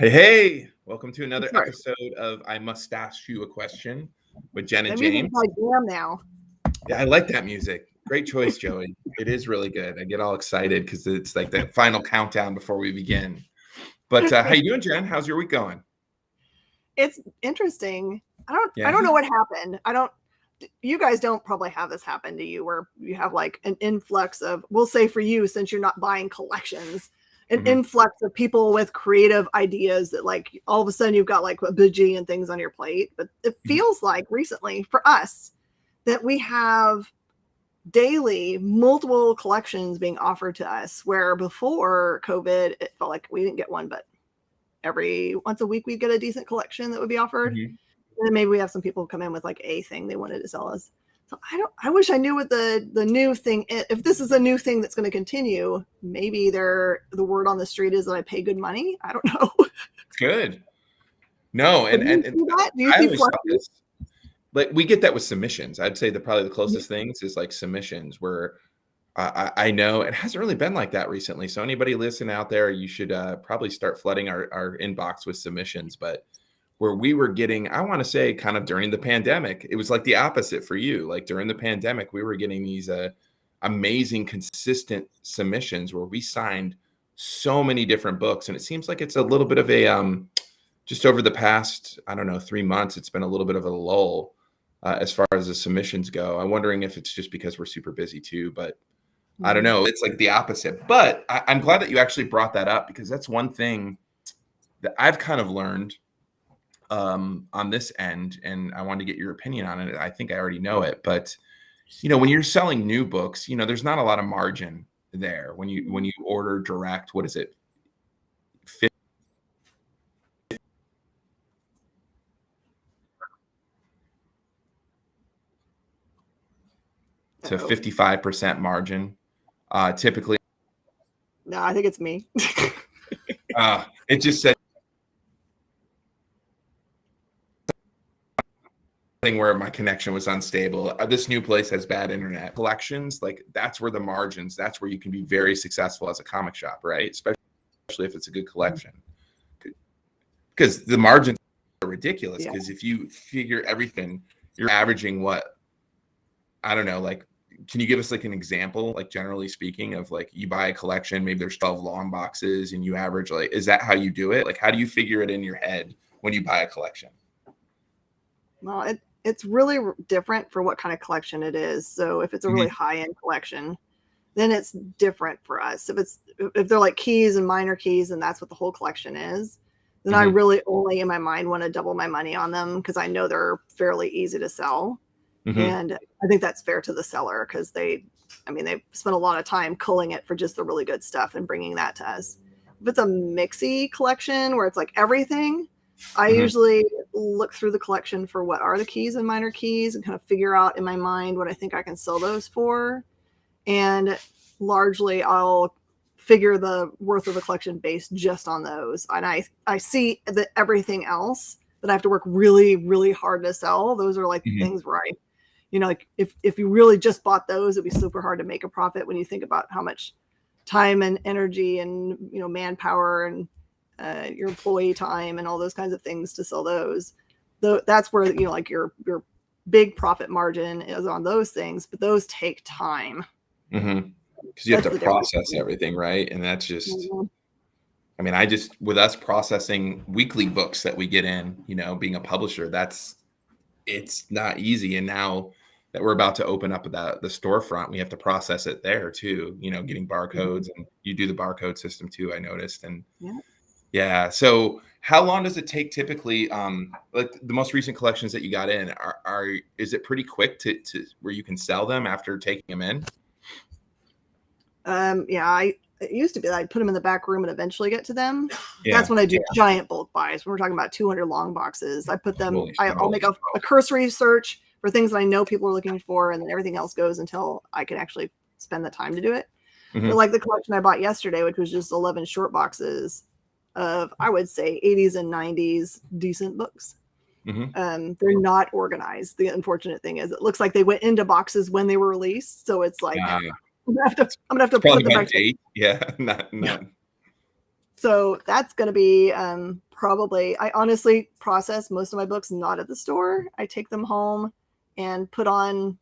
Hey, welcome to another Sorry. episode of I Must Ask You a Question with Jen and That music's James. like jam now. Yeah, I like that music. Great choice, Joey. It is really good. I get all excited because it's like the final countdown before we begin. But how you doing, Jen? How's your week going? It's interesting. I Yeah. don't know what happened. You guys don't probably have this happen to you where you have like an influx of, we'll say for you, since you're not buying collections, an influx of people with creative ideas that like all of a sudden you've got like a bajillion things on your plate. But it feels like recently for us that we have daily multiple collections being offered to us, where before COVID it felt like we didn't get one, but every once a week we'd get a decent collection that would be offered. And then maybe we have some people come in with like a thing they wanted to sell us. So I wish I knew what the new thing, if this is a new thing that's going to continue. Maybe the word on the street is that I pay good money. I don't know. Good. No, Do you see that? Do you I see always thought fluctuations? this. Like we get that with submissions. I'd say probably the closest things is like submissions where I know it hasn't really been like that recently. So anybody listening out there, you should probably start flooding our inbox with submissions. But where we were getting, I want to say kind of during the pandemic, it was like the opposite for you. Like during the pandemic, we were getting these amazing, consistent submissions where we signed so many different books. And it seems like it's a little bit of a, just over the past, I don't know, 3 months, it's been a little bit of a lull as far as the submissions go. I'm wondering if it's just because we're super busy too, but I don't know. It's like the opposite. But I'm glad that you actually brought that up because that's one thing that I've kind of learned on this end, and I wanted to get your opinion on it. I think I already know it, but when you're selling new books, there's not a lot of margin there. When you order direct, what is it? To 55% margin, typically. No, I think it's me. It just said where my connection was unstable. This new place has bad internet. Collections, like that's where the margins, that's where you can be very successful as a comic shop, right? Especially if it's a good collection. Because the margins are ridiculous. Because if you figure everything, you're averaging what? I don't know, like, can you give us like an example, like generally speaking, of like you buy a collection, maybe there's 12 long boxes and you average, like, is that how you do it? Like, how do you figure it in your head when you buy a collection? Well, it's really different for what kind of collection it is. So if it's a really high-end collection, then it's different for us. If they're like keys and minor keys and that's what the whole collection is, then I really only in my mind want to double my money on them because I know they're fairly easy to sell. And I think that's fair to the seller because they've spent a lot of time culling it for just the really good stuff and bringing that to us. If it's a mixy collection where it's like everything, I usually look through the collection for what are the keys and minor keys and kind of figure out in my mind what I think I can sell those for. And largely I'll figure the worth of the collection based just on those. And I see that everything else that I have to work really, really hard to sell, those are like things where like if you really just bought those, it'd be super hard to make a profit when you think about how much time and energy and, manpower and your employee time and all those kinds of things to sell those. Though that's where, like your big profit margin is on those things, but those take time. Because you have to process everything, right? And that's just, with us processing weekly books that we get in, being a publisher, it's not easy. And now that we're about to open up the storefront, we have to process it there too, getting barcodes, and you do the barcode system too, I noticed. And yeah. So how long does it take typically, like the most recent collections that you got in is it pretty quick to where you can sell them after taking them in? It used to be that I'd put them in the back room and eventually get to them. That's when I do giant bulk buys. When we're talking about 200 long boxes, I put them, I'll make a cursory search for things that I know people are looking for, and then everything else goes until I can actually spend the time to do it. But like the collection I bought yesterday, which was just 11 short boxes of, I would say, 80s and 90s decent books. They're not organized. The unfortunate thing is it looks like they went into boxes when they were released. So it's like, I'm gonna have to put them back. Yeah, not. So that's going to be probably, I honestly process most of my books not at the store. I take them home and put on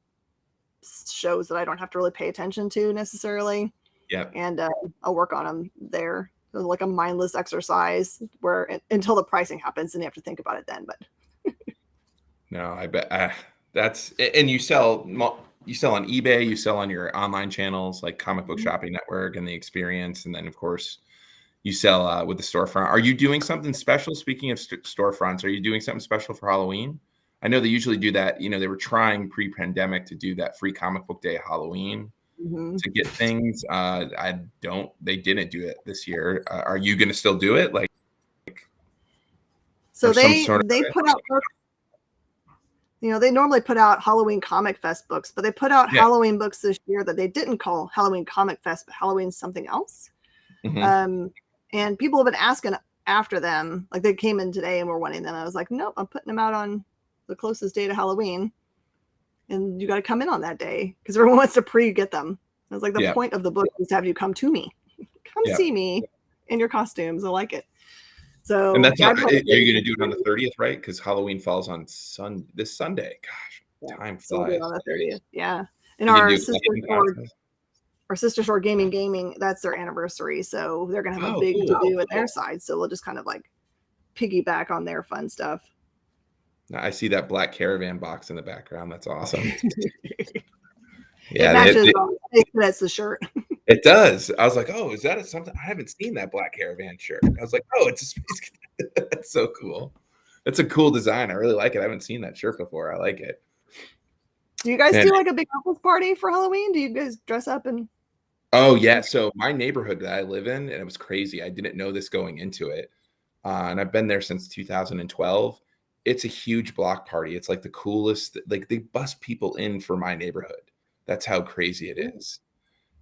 shows that I don't have to really pay attention to necessarily. Yep. And I'll work on them there. Like a mindless exercise where until the pricing happens and you have to think about it then. But no, I bet that's, and you sell on eBay, you sell on your online channels like Comic Book Shopping Network and The Experience, and then of course you sell with the storefront. Are you doing something special? Speaking of storefronts, are you doing something special for Halloween? I know they usually do that. You know, they were trying pre-pandemic to do that free comic book day Halloween to get things. They didn't do it this year. Are you going to still do it? Like, so they put out books. You know, they normally put out Halloween Comic Fest books, but they put out Halloween books this year that they didn't call Halloween Comic Fest, but Halloween something else. And people have been asking after them, like they came in today and were wanting them. I was like, nope, I'm putting them out on the closest day to Halloween. And you got to come in on that day because everyone wants to pre-get them. I was like, the point of the book is to have you come to me. Come see me in your costumes. I like it. So, and that's not, are you going to do it on the 30th, right? Because Halloween falls on this Sunday. Gosh, time flies. On the 30th, yeah. And our Sister Store Gaming, that's their anniversary. So they're going to have a big to-do at their side. So we'll just kind of like piggyback on their fun stuff. I see that black caravan box in the background. That's awesome. Yeah, it matches. That's the shirt. It does. I was like, oh, is that something? I haven't seen that black caravan shirt. I was like, oh, it's a space. That's so cool. That's a cool design. I really like it. I haven't seen that shirt before. I like it. Do you guys do like a big office party for Halloween? Do you guys dress up and? Oh yeah. So my neighborhood that I live in, and it was crazy. I didn't know this going into it, and I've been there since 2012. It's a huge block party. It's like the coolest. Like they bust people in for my neighborhood. That's how crazy it is.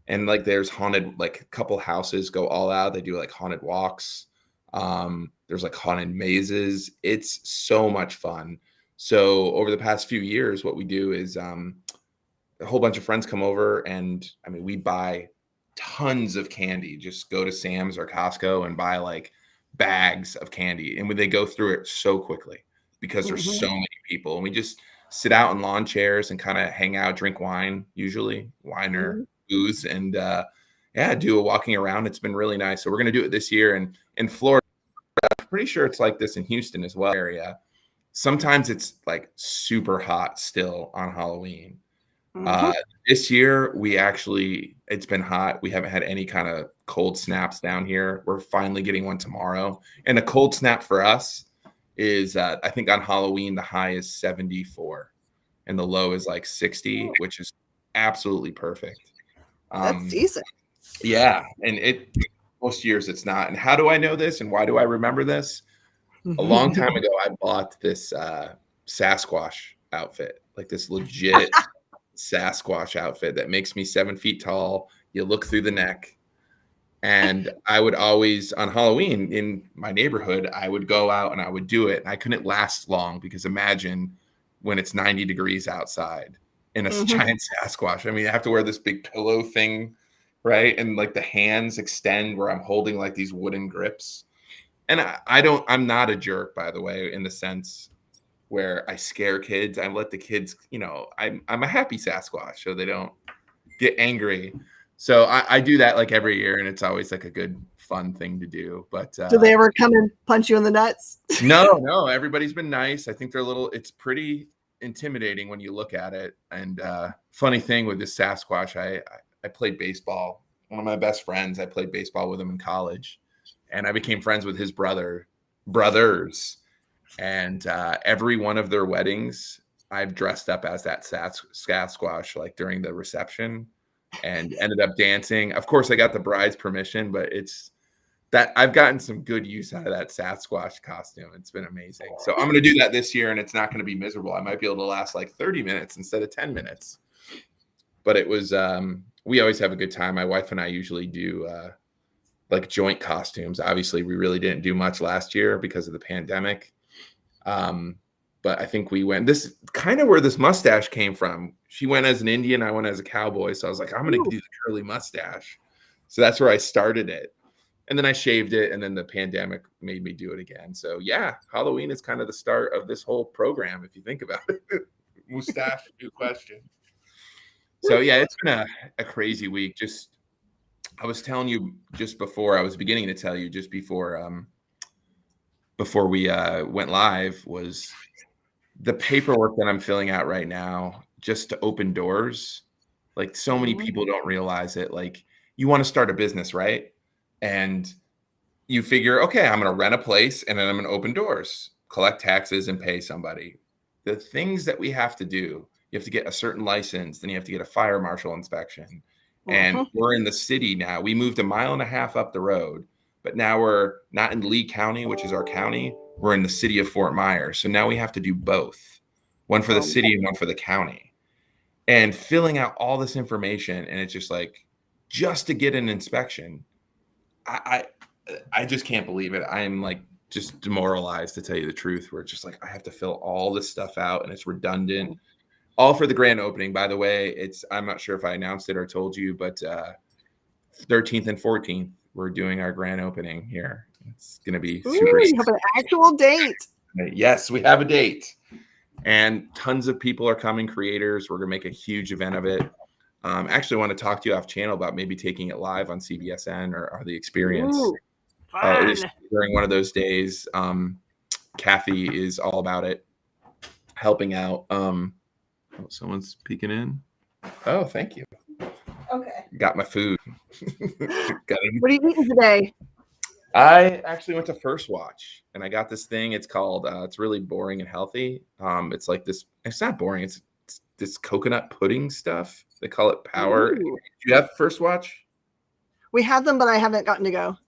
And like there's haunted, like a couple houses go all out. They do like haunted walks. There's like haunted mazes. It's so much fun. So over the past few years, what we do is a whole bunch of friends come over, and I mean, we buy tons of candy. Just go to Sam's or Costco and buy like bags of candy. And when they go through it so quickly because there's so many people, and we just sit out in lawn chairs and kind of hang out, drink wine, usually wine or booze, and do a walking around. It's been really nice. So we're going to do it this year. And in Florida, I'm pretty sure it's like this in Houston as well. Area. Sometimes it's like super hot still on Halloween. This year, it's been hot. We haven't had any kind of cold snaps down here. We're finally getting one tomorrow. And a cold snap for us is, I think on Halloween, the high is 74 and the low is like 60, which is absolutely perfect. That's decent. Yeah. And most years it's not. And how do I know this? And why do I remember this? A long time ago, I bought this Sasquatch outfit, like this legit Sasquatch outfit that makes me 7 feet tall. You look through the neck. And I would always, on Halloween in my neighborhood, I would go out and I would do it. And I couldn't last long because imagine when it's 90 degrees outside in a giant Sasquatch. I mean, I have to wear this big pillow thing, right? And like the hands extend where I'm holding like these wooden grips. And I'm not a jerk, by the way, in the sense where I scare kids. I let the kids, I'm a happy Sasquatch so they don't get angry. So I do that like every year, and it's always like a good, fun thing to do. But do they ever come and punch you in the nuts? No. Everybody's been nice. I think it's pretty intimidating when you look at it. And funny thing with this Sasquatch, I played baseball. One of my best friends, I played baseball with him in college, and I became friends with his brothers. And every one of their weddings, I've dressed up as that Sasquatch, like during the reception. And ended up dancing. Of course, I got the bride's permission, but it's that I've gotten some good use out of that Sasquatch costume. It's been amazing. So I'm going to do that this year, and it's not going to be miserable. I might be able to last like 30 minutes instead of 10 minutes. But it was, we always have a good time. My wife and I usually do like joint costumes. Obviously, we really didn't do much last year because of the pandemic. But I think we went, this is kind of where this mustache came from. She went as an Indian, I went as a cowboy. So I was like, I'm going to do the curly mustache. So that's where I started it. And then I shaved it, and then the pandemic made me do it again. So yeah, Halloween is kind of the start of this whole program, if you think about it. Mustache, new question. So yeah, it's been a crazy week. Just I was telling you just before, I was beginning to tell you just before we went live, was the paperwork that I'm filling out right now just to open doors. Like, so many people don't realize it. Like, you want to start a business, right? And you figure, okay, I'm going to rent a place and then I'm going to open doors, collect taxes, and pay somebody. The things that we have to do, you have to get a certain license, then you have to get a fire marshal inspection. And we're in the city now. We moved 1.5 miles up the road, but now we're not in Lee County, which is our county. We're in the city of Fort Myers. So now we have to do both, one for the city and one for the county. And filling out all this information, and it's just like, just to get an inspection, I just can't believe it. I'm like just demoralized, to tell you the truth, where it's just like I have to fill all this stuff out and it's redundant. All for the grand opening, by the way. I'm not sure if I announced it or told you, but 13th and 14th, we're doing our grand opening here. It's going to be super. You have an actual date. Yes, we have a date. And tons of people are coming, creators. We're going to make a huge event of it. Actually, want to talk to you off channel about maybe taking it live on CBSN or the Experience. It is during one of those days. Kathy is all about it, helping out. Someone's peeking in. Oh, thank you. Okay. Got my food. What are you eating today? I actually went to First Watch and I got this thing. It's called, it's really boring and healthy. It's like this, it's not boring. It's this coconut pudding stuff. They call it Power. Ooh. Do you have First Watch? We have them, but I haven't gotten to go.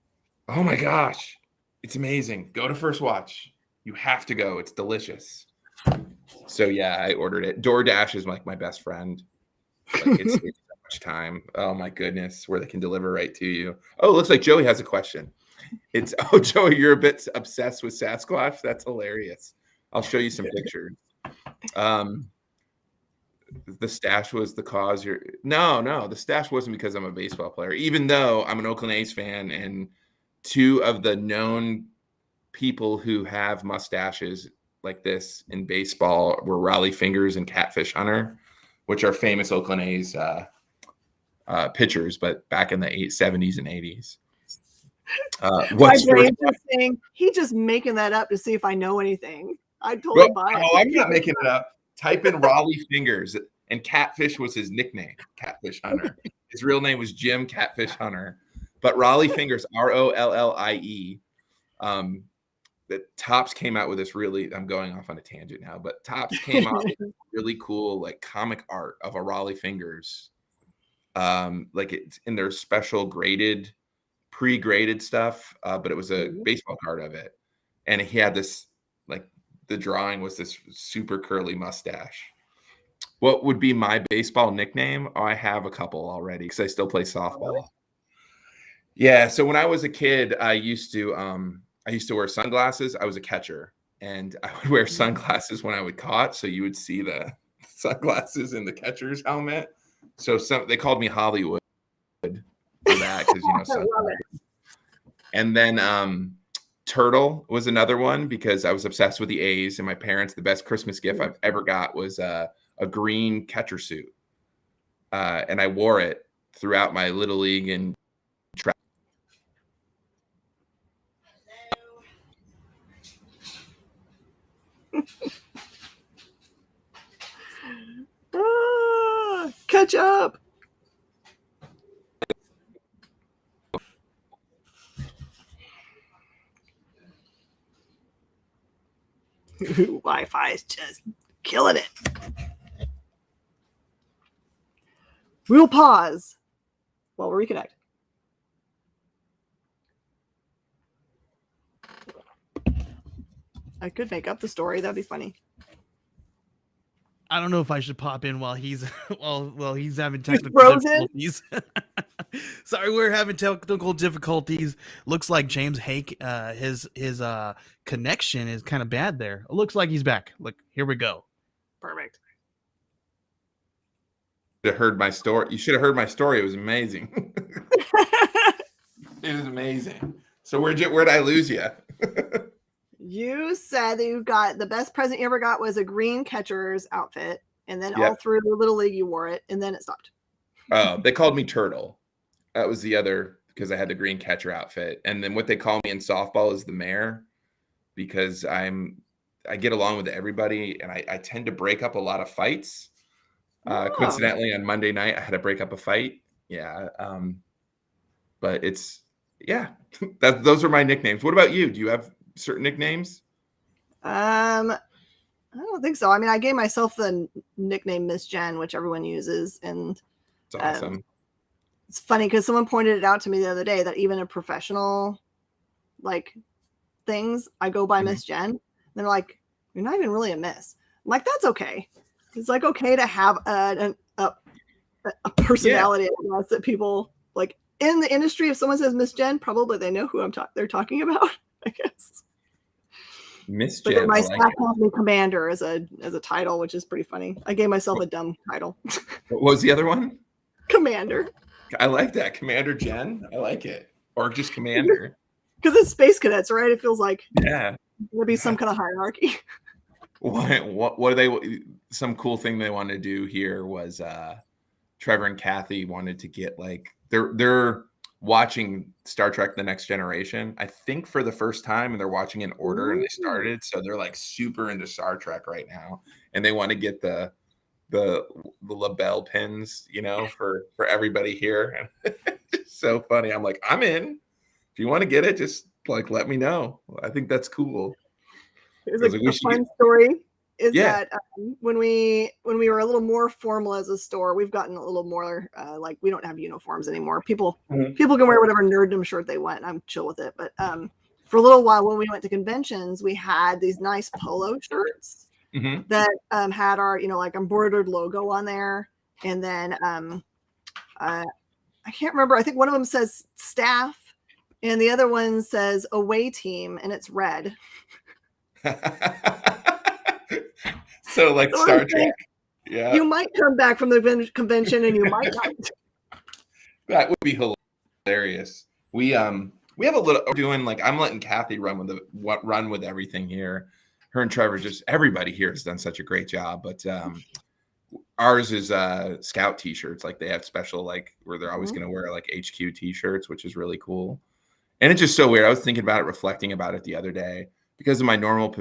Oh my gosh. It's amazing. Go to First Watch. You have to go. It's delicious. So yeah, I ordered it. DoorDash is like my best friend. Like, it's so much time. Oh my goodness, where they can deliver right to you. Oh, it looks like Joey has a question. Joey, you're a bit obsessed with Sasquatch. That's hilarious. I'll show you some pictures. The stash was the cause. No, the stash wasn't because I'm a baseball player, even though I'm an Oakland A's fan, and two of the known people who have mustaches like this in baseball were Raleigh Fingers and Catfish Hunter, which are famous Oakland A's pitchers, but back in the 70s and 80s. My brain's just saying, he's just making that up to see if I know anything. I'd totally buy it. Oh, I'm not making it up. Type in Raleigh Fingers, and Catfish was his nickname, Catfish Hunter. His real name was Jim Catfish Hunter, but Raleigh Fingers, Rollie. The Topps came out with this really, I'm going off on a tangent now, but Topps came out with really cool like comic art of a Raleigh Fingers. Like it's in their special graded, pre-graded stuff, but it was a baseball card of it. And he had this, like the drawing was this super curly mustache. What would be my baseball nickname? Oh, I have a couple already because I still play softball. Yeah, so when I was a kid, I used to wear sunglasses. I was a catcher, and I would wear sunglasses when I would catch, so you would see the sunglasses in the catcher's helmet. So they called me Hollywood for that because and then Turtle was another one because I was obsessed with the A's, and my parents, the best Christmas gift I've ever got was a green catcher suit, and I wore it throughout my little league and track. Catch up. Wi-Fi is just killing it. We'll pause while we reconnect. I could make up the story. That'd be funny. I don't know if I should pop in while he's he's having technical difficulties. Sorry, we're having technical difficulties. Looks like James Haick, his connection is kind of bad there. It looks like he's back. Look, here we go. Perfect. You should have heard my story. It was amazing. It is amazing. So where'd I lose you? You said that you got the best present you ever got was a green catcher's outfit, and then all Yep. through the Little League you wore it, and then it stopped. Oh, they called me Turtle. That was the other, because I had the green catcher outfit. And then what they call me in softball is the mayor, because I get along with everybody, and I tend to break up a lot of fights. Oh. Coincidentally, on Monday night, I had to break up a fight. Yeah. But it's, yeah, those are my nicknames. What about you? Do you have certain nicknames? I don't think so. I mean, I gave myself the nickname Miss Jen, which everyone uses, and It's awesome. It's funny because someone pointed it out to me the other day that even in professional like things, I go by Miss Jen. And they're like, "You're not even really a Miss." I'm like, "That's okay." It's like okay to have a personality, I guess, that people like in the industry. If someone says Miss Jen, probably they know who they're talking about, I guess. Miss But Jen. my I staff like it. calls me Commander as a title, which is pretty funny. I gave myself a dumb title. What was the other one? Commander. I like that. Commander Jen. I like it. Or just Commander. Because it's Space Cadets, right? It feels like Yeah. there'll be some kind of hierarchy. What they some cool thing they wanted to do here was Trevor and Kathy wanted to get like they're watching Star Trek The Next Generation, I think, for the first time, and they're watching in order. And they started, so they're like super into Star Trek right now, and they want to get the label pins, you know, for everybody here. It's so funny. I'm like, I'm in. If you want to get it, just like let me know. I think that's cool. It was a fun story. Is Yeah. that when we were a little more formal as a store, we've gotten a little more like we don't have uniforms anymore. People can wear whatever nerddom shirt they want. I'm chill with it. But for a little while when we went to conventions, we had these nice polo shirts that had our, like embroidered logo on there. And then I can't remember. I think one of them says staff and the other one says away team, and it's red. So like Star Trek. Yeah. You might come back from the convention and you might not. That would be hilarious. We have a little doing like I'm letting Kathy run with everything here. Her and Trevor, just everybody here has done such a great job. But ours is scout t-shirts. Like they have special like where they're always going to wear like HQ t-shirts, which is really cool. And it's just so weird. I was thinking about it, reflecting about it the other day. Because of my normal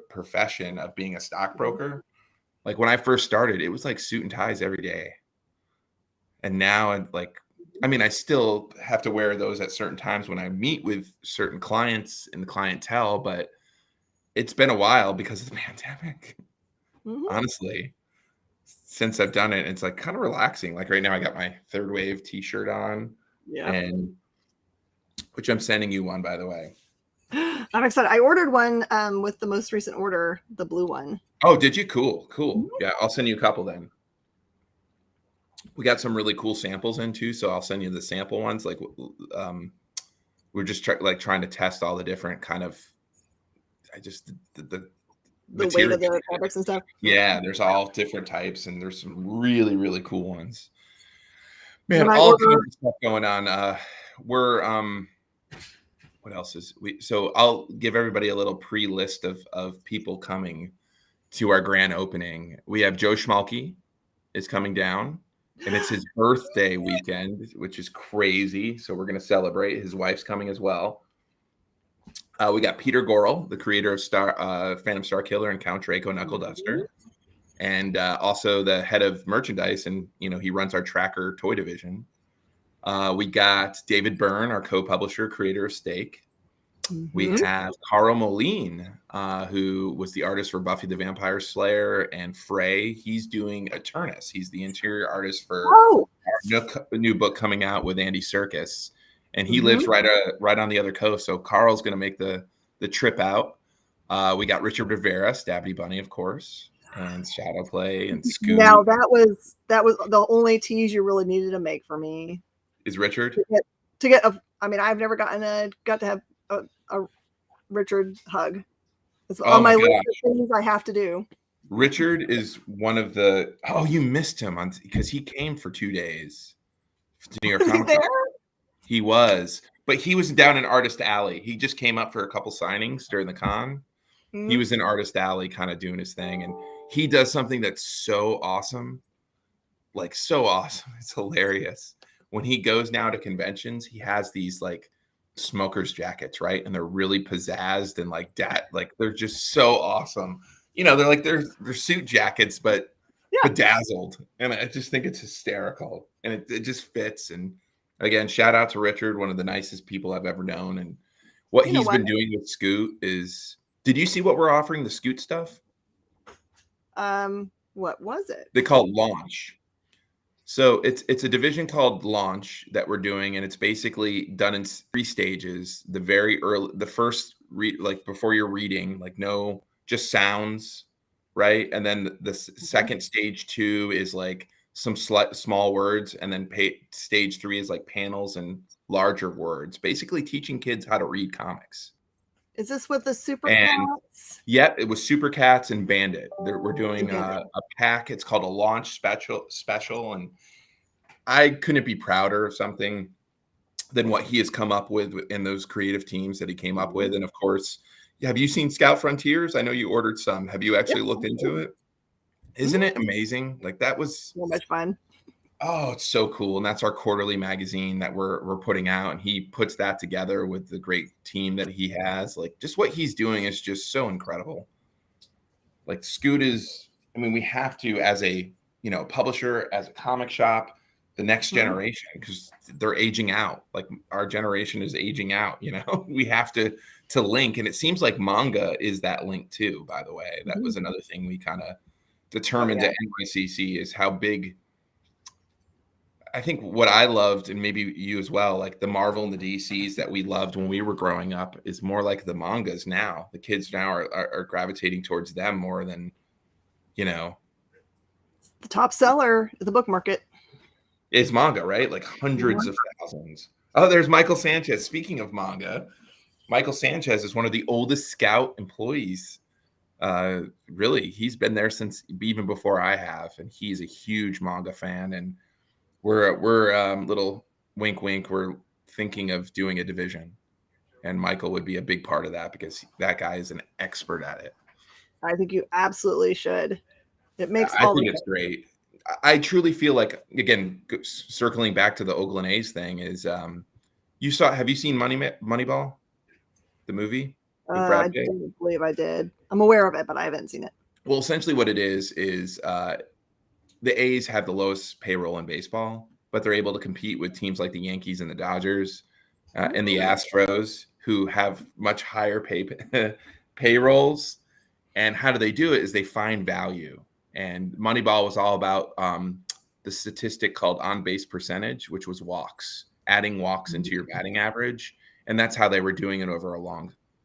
profession of being a stockbroker, like when I first started, it was like suit and ties every day. And now, I still have to wear those at certain times when I meet with certain clients in the clientele, but it's been a while because of the pandemic. Honestly, since I've done it, it's like kind of relaxing. Like right now, I got my Third Wave t-shirt on, and which I'm sending you one, by the way. I'm excited. I ordered one with the most recent order, the blue one. Oh, did you? Cool. Yeah, I'll send you a couple then. We got some really cool samples in too, so I'll send you the sample ones. Like, we're just trying to test all the different kind of, the weight of the fabrics and stuff. Yeah, there's all different types, and there's some really, really cool ones. Man, all kinds of stuff going on. What else is so I'll give everybody a little pre-list of people coming to our grand opening. We have Joe Schmalke is coming down, and it's his birthday weekend, which is crazy. So we're going to celebrate. His wife's coming as well. We got Peter Gorel, the creator of Phantom Star Killer and Count Draco Knuckle Duster, and also the head of merchandise, and he runs our Tracker toy division. We got David Byrne, our co-publisher, creator of Steak. We have Carl Moline, who was the artist for Buffy the Vampire Slayer and Frey. He's doing Eternus. He's the interior artist for a new book coming out with Andy Serkis. And he lives right on the other coast. So Carl's going to make the trip out. We got Richard Rivera, Stabby Bunny, of course, and Shadowplay and Scooby. Now that was the only tease you really needed to make for me. Is Richard to get I've never got to have a Richard hug. It's on my list of things I have to do. Richard is one of the you missed him because he came for 2 days to New York Comic Con. He was. but he was down in Artist Alley. He just came up for a couple signings during the con. He was in Artist Alley kind of doing his thing, and he does something that's so awesome. Like so awesome. It's hilarious. When he goes now to conventions, he has these like smokers jackets, right? And they're really pizzazzed and like that, like they're just so awesome. You know, they're like they're suit jackets, but bedazzled. And I just think it's hysterical. And it just fits. And again, shout out to Richard, one of the nicest people I've ever known. And what he's been doing with Scoot is, did you see what we're offering the Scoot stuff? What was it? They call it Launch. So it's a division called Launch that we're doing, and it's basically done in 3 stages. The very early, the first like before you're reading, like no, just sounds, right? And then the second stage 2 is like some small words, and then stage 3 is like panels and larger words, basically teaching kids how to read comics. Is this with the Super Cats? Yep, it was Super Cats and Bandit. We're doing a pack. It's called a Launch special, and I couldn't be prouder of something than what he has come up with in those creative teams that he came up with. And of course, have you seen Scout Frontiers? I know you ordered some. Have you actually looked into it? Isn't it amazing? Like that was so much fun. Oh, it's so cool. And that's our quarterly magazine that we're putting out. And he puts that together with the great team that he has. Like just what he's doing is just so incredible. Like Scoot is, I mean, we have to, as a, publisher, as a comic shop, the next generation, because they're aging out. Like our generation is aging out, we have to link. And it seems like manga is that link too, by the way. That was another thing we kind of determined at NYCC is how big, I think what I loved, and maybe you as well, like the Marvel and the DCs that we loved when we were growing up is more like the mangas now. The kids now are gravitating towards them more than, The top seller at the book market is manga, right? Like hundreds of thousands. Oh, there's Michael Sanchez. Speaking of manga, Michael Sanchez is one of the oldest Scout employees. Really, he's been there since even before I have, and he's a huge manga fan. And we're little wink, wink. We're thinking of doing a division, and Michael would be a big part of that because that guy is an expert at it. I think you absolutely should. It makes I think it's great. I truly feel like, again, circling back to the Oakland A's thing is, have you seen Moneyball, the movie? I didn't believe I did. I'm aware of it, but I haven't seen it. Well, essentially what it is the A's have the lowest payroll in baseball, but they're able to compete with teams like the Yankees and the Dodgers and the Astros, who have much higher payrolls. And how do they do it is they find value. And Moneyball was all about the statistic called on-base percentage, which was walks, adding walks into your batting average. And that's how they were doing it over a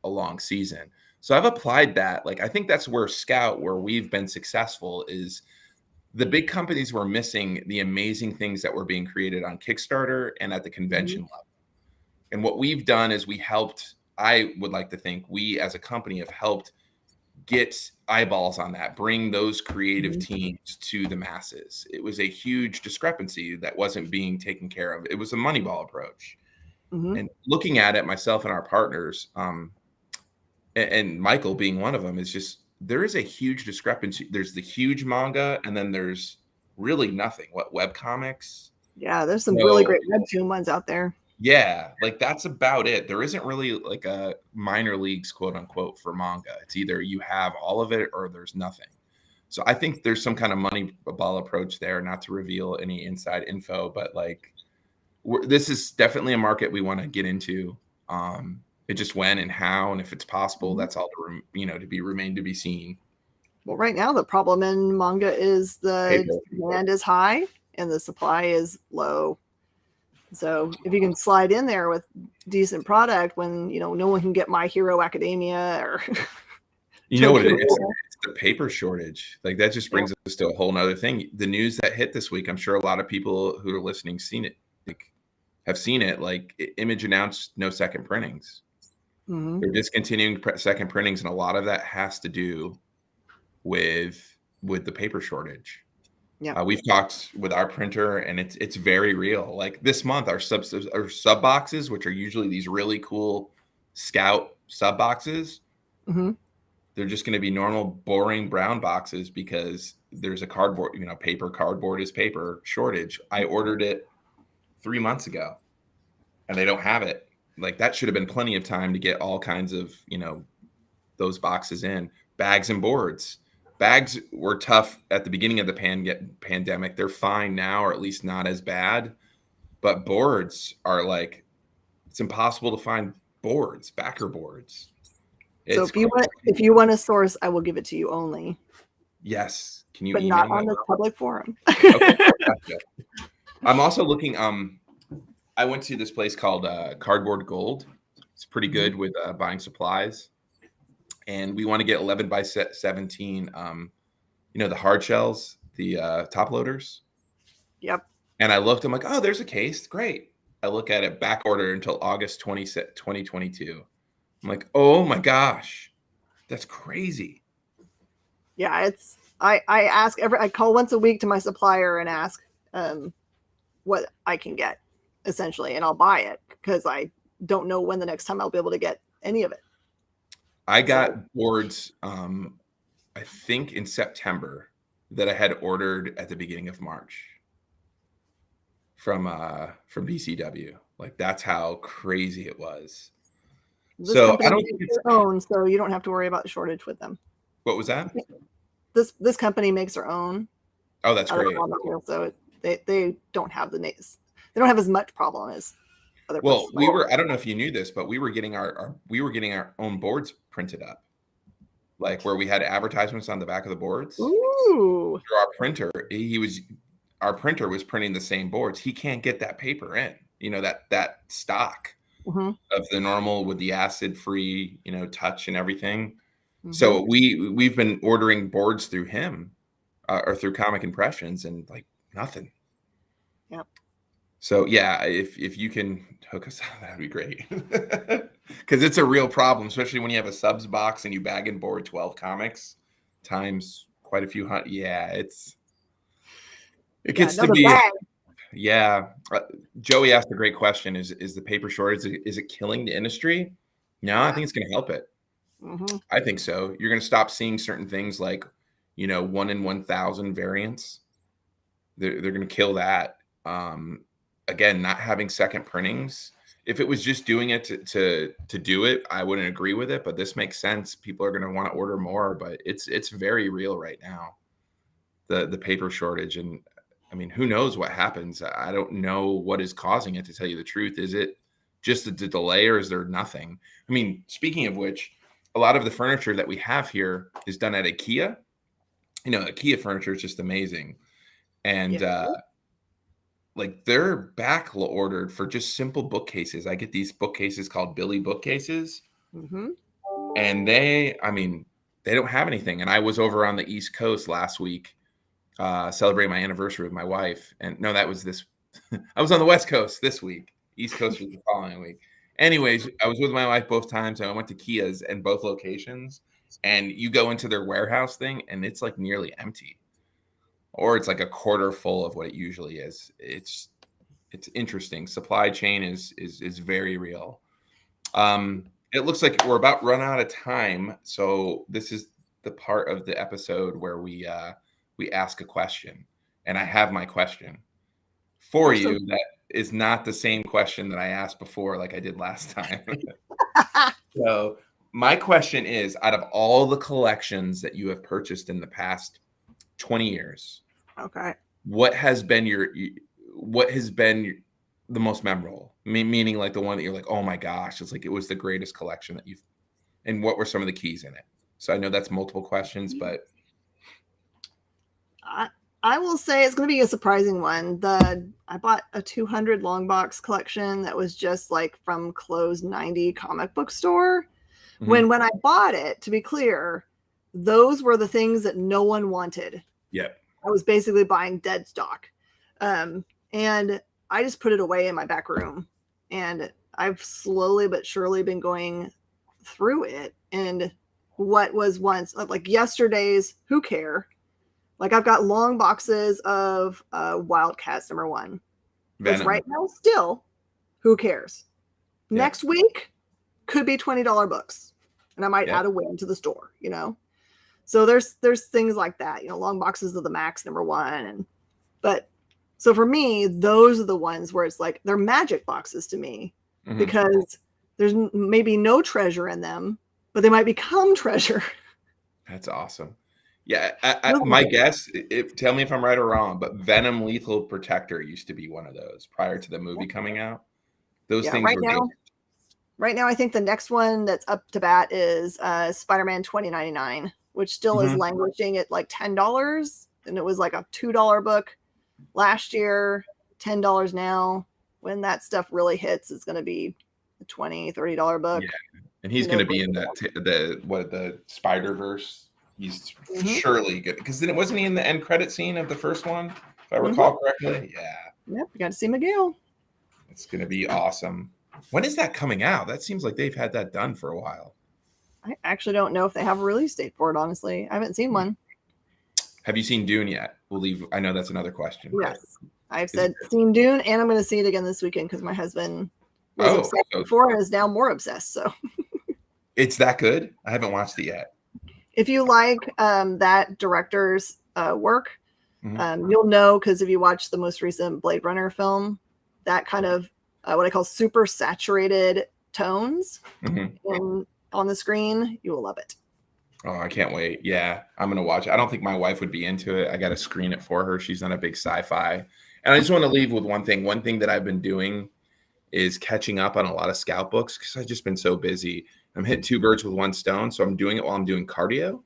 long season. So I've applied that. Like, I think that's where Scout, where we've been successful, is the big companies were missing the amazing things that were being created on Kickstarter and at the convention level. And what we've done is I would like to think we as a company have helped get eyeballs on that, bring those creative teams to the masses. It was a huge discrepancy that wasn't being taken care of. It was a Moneyball approach. And looking at it, myself and our partners, and Michael being one of them, is just, there is a huge discrepancy. There's the huge manga, and then there's really nothing. What, webcomics? Yeah, there's some really great webtoon ones out there. Yeah, like that's about it. There isn't really like a minor leagues, quote unquote, for manga. It's either you have all of it or there's nothing. So I think there's some kind of Moneyball approach there, not to reveal any inside info, but like this is definitely a market we want to get into. It just when and how, and if it's possible, that's all remain to be seen. Well, right now the problem in manga is the demand is high and the supply is low. So if you can slide in there with decent product when, no one can get My Hero Academia or what it is? It's the paper shortage. Like that just brings us to a whole nother thing. The news that hit this week, I'm sure a lot of people who are listening have seen it. Like Image announced no second printings. They're discontinuing second printings, and a lot of that has to do with the paper shortage. Yeah. We've talked with our printer, and it's very real. Like this month, our sub boxes, which are usually these really cool Scout sub boxes, Mm-hmm. they're just going to be normal, boring brown boxes because there's a cardboard, cardboard is paper shortage. I ordered it 3 months ago, and they don't have it. Like that should have been plenty of time to get all kinds of those boxes in. Bags and boards. Bags were tough at the beginning of the pandemic. They're fine now, or at least not as bad. But boards are like, it's impossible to find boards, backer boards. So It's if you want a source, I will give it to you only. Yes. Can you but email not on me? the public forum. Okay. Gotcha. I'm also looking. I went to this place called Cardboard Gold. It's pretty good with buying supplies, and we want to get 11 by 17. The hard shells, the top loaders. Yep. And I looked. I'm like, oh, there's a case. Great. I look at it, back order until August 2022. I'm like, oh my gosh, that's crazy. Yeah, it's. I ask I call once a week to my supplier and ask what I can get, essentially, and I'll buy it because I don't know when the next time I'll be able to get any of it. I got boards, I think in September, that I had ordered at the beginning of March from BCW. Like that's how crazy it was. This So company I don't makes think it's. their own, so you don't have to worry about the shortage with them. What was that? This company makes their own. Oh, that's great. Raw material, so they don't have they don't have as much problem as other Well, places. I don't know if you knew this, but we were getting our own boards printed up, like where we had advertisements on the back of the boards. Ooh. Through our printer, our printer was printing the same boards. He can't get that paper in, that stock of the normal with the acid free, touch and everything. So we've been ordering boards through him or through Comic Impressions, and like nothing. Yep. So yeah, if you can hook us up, that'd be great. Because it's a real problem, especially when you have a subs box and you bag and board 12 comics times quite a few hundred. Yeah, it gets to be. Bag. Yeah. Joey asked a great question. Is the paper shortage, is it killing the industry? No, yeah. I think it's going to help it. I think so. You're going to stop seeing certain things like, 1 in 1,000 variants. They're going to kill that. Again, not having second printings. If it was just doing it to do it, I wouldn't agree with it. But this makes sense. People are going to want to order more. But it's very real right now. The paper shortage, and I mean, who knows what happens? I don't know what is causing it, to tell you the truth. Is it just the delay, or is there nothing? I mean, speaking of which, a lot of the furniture that we have here is done at IKEA. IKEA furniture is just amazing. And like they're back ordered for just simple bookcases. I get these bookcases called Billy bookcases. And they don't have anything. And I was over on the East Coast last week, celebrating my anniversary with my wife. And no, that was this. I was on the West Coast this week. East Coast was the following week. Anyways, I was with my wife both times. I went to Kia's in both locations, and you go into their warehouse thing, and it's like nearly empty, or it's like a quarter full of what it usually is. It's interesting. Supply chain is very real. It looks like we're about run out of time, so this is the part of the episode where we ask a question, and I have my question for you that is not the same question that I asked before, like I did last time. So my question is, out of all the collections that you have purchased in the past 20 years, okay, what has been the most memorable? Meaning like the one that you're like, oh my gosh, it's like it was the greatest collection that you've, and what were some of the keys in it? So I know that's multiple questions, but I will say it's going to be a surprising one. I bought a 200 long box collection that was just like from closed 90 comic book store. When I bought it, to be clear, those were the things that no one wanted. Yeah. I was basically buying dead stock. And I just put it away in my back room. And I've slowly but surely been going through it. And what was once like yesterday's Who Care Like I've got long boxes of Wildcats #1, which Venom. right now still, who cares? Yeah. Next week could be $20 books, and I might Yeah. add a win to the store, you know. So there's things like that, you know, long boxes of the Max #1, but so for me, those are the ones where it's like they're magic boxes to me because there's maybe no treasure in them, but they might become treasure. That's awesome. Yeah, my guess, tell me if I'm right or wrong, but Venom Lethal Protector used to be one of those prior to the movie coming out. Those things were big. Right now, I think the next one that's up to bat is Spider-Man 2099, which still is languishing at like $10, and it was like a $2 book last year, $10 now. When that stuff really hits, it's going to be a $20, $30 book. Yeah, and he's going to be in that the Spider-Verse. He's surely good because then wasn't he in the end credit scene of the first one, if I recall correctly? Yeah. Yep, you got to see Miguel. It's going to be awesome. When is that coming out? That seems like they've had that done for a while. I actually don't know if they have a release date for it, honestly. I haven't seen one. Have you seen Dune yet? We'll leave. I know that's another question. Yes. I've seen Dune, and I'm going to see it again this weekend because my husband was obsessed before and is now more obsessed. So it's that good? I haven't watched it yet. If you like that director's work, you'll know because if you watch the most recent Blade Runner film, that kind of what I call super saturated tones on the screen, you will love it. Oh, I can't wait. Yeah, I'm going to watch it. I don't think my wife would be into it. I got to screen it for her. She's not a big sci-fi. And I just want to leave with one thing. One thing that I've been doing is catching up on a lot of scout books because I've just been so busy. I'm hitting 2 birds with 1 stone. So I'm doing it while I'm doing cardio.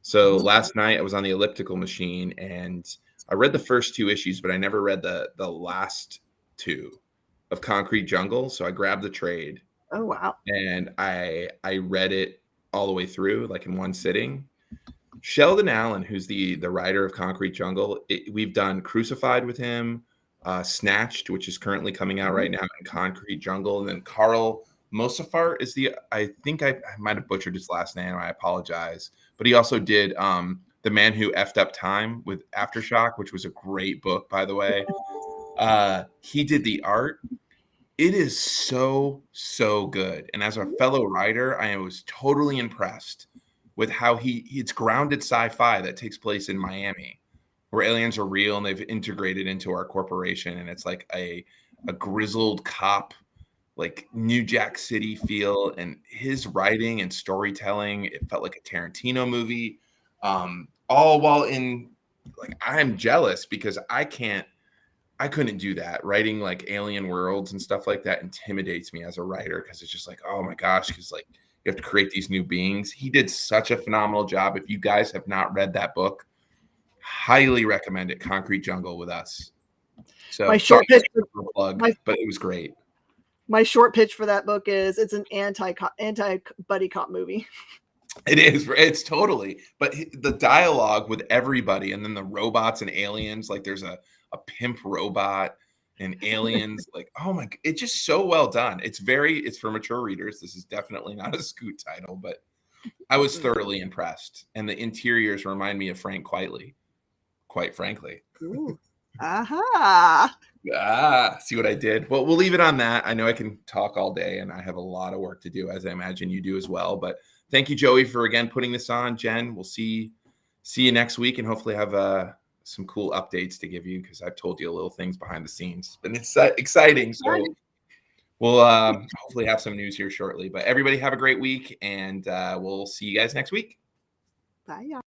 So last night I was on the elliptical machine and I read the first 2 issues, but I never read the last 2 of Concrete Jungle. So I grabbed the trade. Oh, wow. And I read it all the way through, like in one sitting. Sheldon Allen, who's the writer of Concrete Jungle, we've done Crucified with him, Snatched, which is currently coming out right now, in Concrete Jungle. And then Carl Mosafart is I think I might have butchered his last name. I apologize. But he also did The Man Who Effed Up Time with Aftershock, which was a great book, by the way. He did the art. It is so, so good. And as a fellow writer, I was totally impressed with how it's grounded sci-fi that takes place in Miami, where aliens are real and they've integrated into our corporation. And it's like a grizzled cop, like New Jack City feel. And his writing and storytelling, it felt like a Tarantino movie. All while I'm jealous because I couldn't do that. Writing like alien worlds and stuff like that intimidates me as a writer because it's just like, oh my gosh, because like you have to create these new beings. He did such a phenomenal job. If you guys have not read that book, highly recommend it. Concrete Jungle with Us. So my short pitch but it was great. My short pitch for that book is it's an anti buddy cop movie. It is. It's totally. But the dialogue with everybody and then the robots and aliens, like there's a pimp robot and aliens, like, oh my, it's just so well done. It's for mature readers. This is definitely not a Scoot title, but I was thoroughly impressed. And the interiors remind me of Frank Quitely, quite frankly. Ooh. Aha. See what I did? Well, we'll leave it on that. I know I can talk all day and I have a lot of work to do, as I imagine you do as well. But thank you, Joey, for again putting this on. Jen, we'll see you next week and hopefully have some cool updates to give you because I've told you a little things behind the scenes. But it's exciting. So we'll hopefully have some news here shortly. But everybody have a great week and we'll see you guys next week. Bye, y'all.